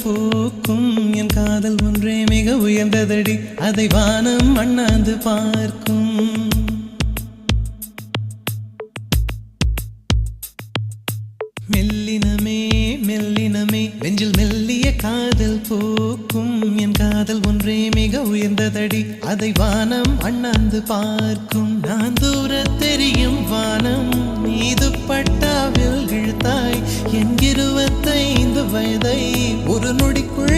பூக்கும் என் காதல் ஒன்றே மிக உயர்ந்ததடி அதை வானம் அண்ணாந்து பார்க்கும் மெல்லினமே மெல்லினமே நெஞ்சில் மெல்லிய காதல் பூக்கும் என் காதல் ஒன்றே மிக உயர்ந்ததடி அதை வானம் அண்ணாந்து பார்க்கும் நான் தூர தெரியும் வானம் மீது பட்டாவில் இழுத்தாய் என் 25 வயதை ஒரு நொடிக்குள்